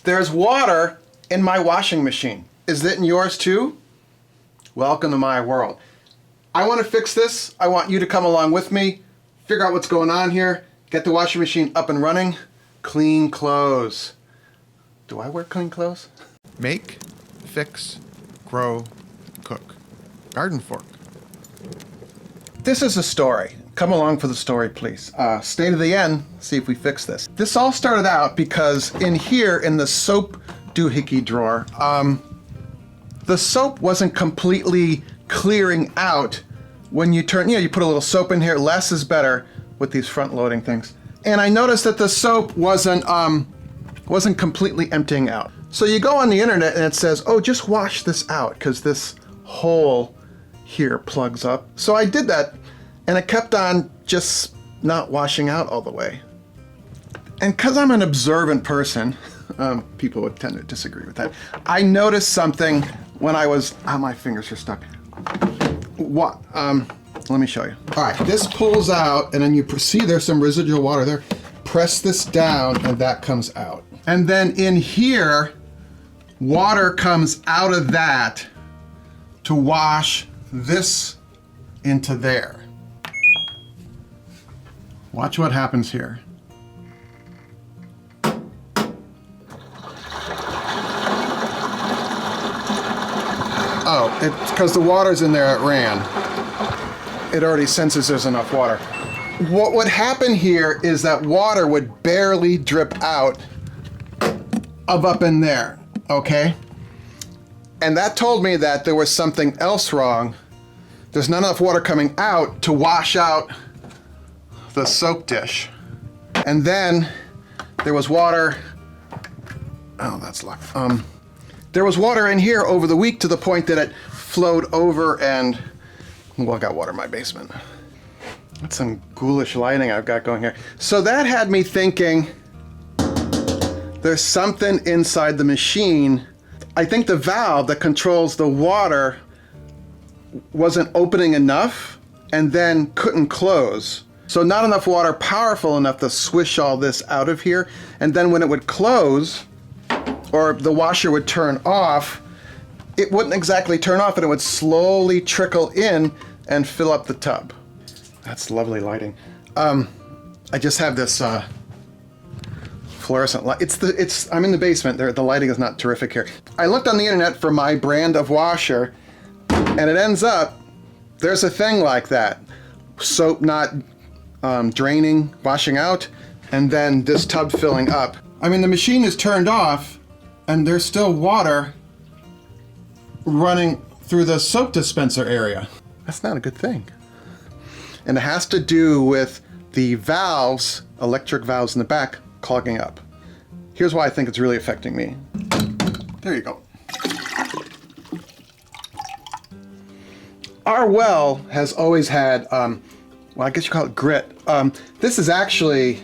There's water in my washing machine. Is it in yours too? Welcome to my world. I want to fix this. I want you to come along with me, figure out what's going on here, get the washing machine up and running, clean clothes. Do I wear clean clothes? Make, fix, grow, cook. GardenFork. This is a story. Come along for the story, please. Stay to the end, see if we fix this. This all started out because in here, in the soap doohickey drawer, the soap wasn't completely clearing out when you turn, you put a little soap in here. Less is better with these front-loading things. And I noticed that the soap wasn't completely emptying out. So you go on the internet and it says, oh, just wash this out because this hole here plugs up. So I did that, and it kept on just not washing out all the way. And because I'm an observant person, people would tend to disagree with that. I noticed something when I was, my fingers are stuck. What? Let me show you. All right, this pulls out, and then you see there's some residual water there. Press this down, and that comes out. And then in here, water comes out of that to wash this into there. Watch what happens here. Oh, it's because the water's in there, it ran. It already senses there's enough water. What would happen here is that water would barely drip out of up in there, okay? And that told me that there was something else wrong. There's not enough water coming out to wash out the soap dish. And then there was water, oh, that's luck. There was water in here over the week to the point that it flowed over and, well, I got water in my basement. That's some ghoulish lighting I've got going here. So that had me thinking there's something inside the machine. I think the valve that controls the water wasn't opening enough and then couldn't close. So not enough water powerful enough to swish all this out of here. And then when it would close, or the washer would turn off, it wouldn't exactly turn off and it would slowly trickle in and fill up the tub. That's lovely lighting. I just have this fluorescent light. I'm in the basement. The lighting is not terrific here. I looked on the internet for my brand of washer, and it ends up, there's a thing like that. Soap not draining, washing out, and then this tub filling up. I mean, the machine is turned off, and there's still water running through the soap dispenser area. That's not a good thing. And it has to do with the valves, electric valves in the back, clogging up. Here's why I think it's really affecting me. There you go. Our well has always had, well, I guess you call it grit. This is actually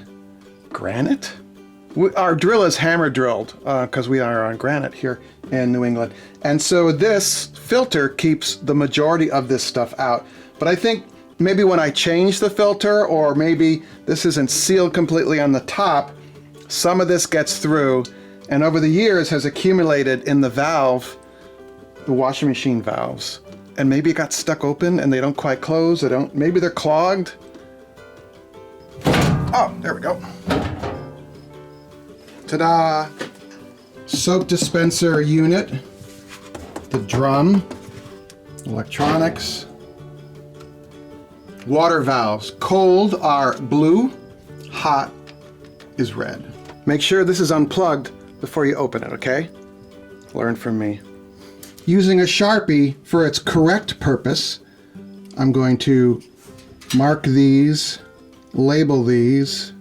granite. Our drill is hammer drilled because we are on granite here in New England. And so this filter keeps the majority of this stuff out. But I think maybe when I change the filter, or maybe this isn't sealed completely on the top, some of this gets through and over the years has accumulated in the valve, the washing machine valves. And maybe it got stuck open and they don't quite close. Maybe they're clogged. Oh, there we go. Ta-da! Soap dispenser unit, the drum, electronics, water valves. Cold are blue, hot is red. Make sure this is unplugged before you open it, okay? Learn from me. Using a Sharpie for its correct purpose, I'm going to mark these, label these.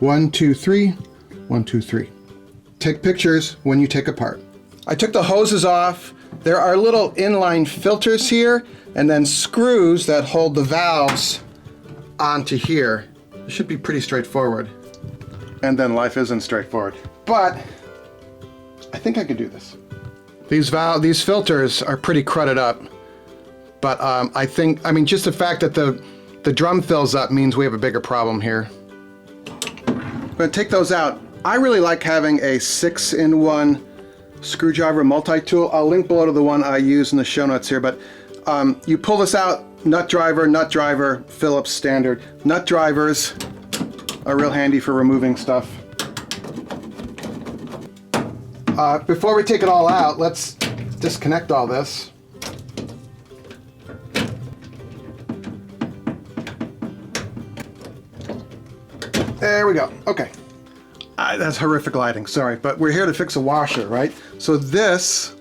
1, 2, 3, 1, 2, 3. Take pictures when you take apart. I took the hoses off. There are little inline filters here and then screws that hold the valves onto here. It should be pretty straightforward. And then life isn't straightforward. But I think I could do this. These filters are pretty crudded up. But I mean, just the fact that the drum fills up means we have a bigger problem here. I'm gonna take those out. I really like having a 6-in-1 screwdriver multi-tool. I'll link below to the one I use in the show notes here, but you pull this out, nut driver, Phillips standard. Nut drivers are real handy for removing stuff. Before we take it all out, let's disconnect all this. There we go. Okay. That's horrific lighting, sorry, but we're here to fix a washer, right? So this,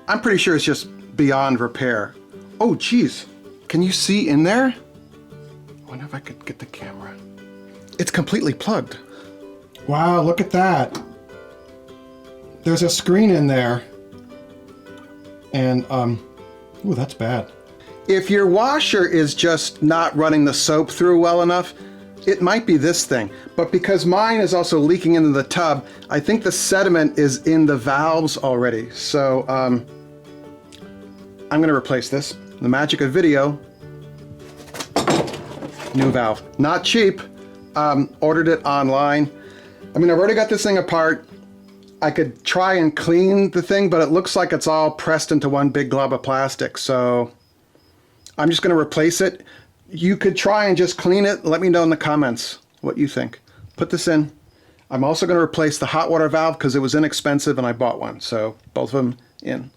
I'm pretty sure it's just beyond repair. Oh, geez. Can you see in there? I wonder if I could get the camera. It's completely plugged. Wow, look at that. There's a screen in there. And, ooh, that's bad. If your washer is just not running the soap through well enough, it might be this thing. But because mine is also leaking into the tub, I think the sediment is in the valves already. So, I'm gonna replace this. The magic of video. New valve. Not cheap. Ordered it online. I mean, I've already got this thing apart. I could try and clean the thing, but it looks like it's all pressed into one big glob of plastic. So I'm just gonna replace it. You could try and just clean it. Let me know in the comments what you think. Put this in. I'm also gonna replace the hot water valve because it was inexpensive and I bought one. So both of them in.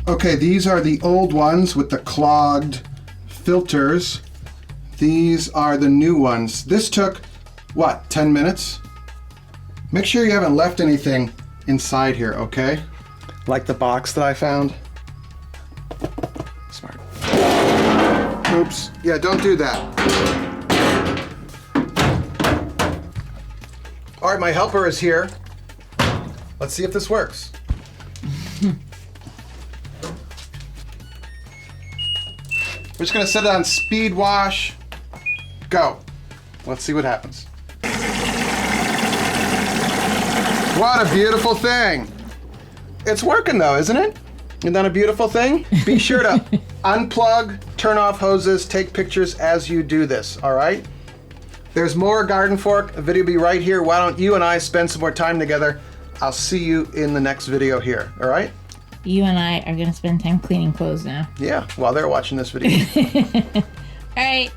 Okay, these are the old ones with the clogged filters. These are the new ones. This took, what, 10 minutes? Make sure you haven't left anything inside here, okay? Like the box that I found. Smart. Oops. Yeah, don't do that. All right, my helper is here. Let's see if this works. We're just gonna set it on speed wash. Go. Let's see what happens. What a beautiful thing. It's working though, isn't it? Isn't that a beautiful thing? Be sure to unplug, turn off hoses, take pictures as you do this, all right? There's more GardenFork. A video will be right here. Why don't you and I spend some more time together? I'll see you in the next video here, all right? You and I are going to spend time cleaning clothes now. Yeah, while they're watching this video. All right.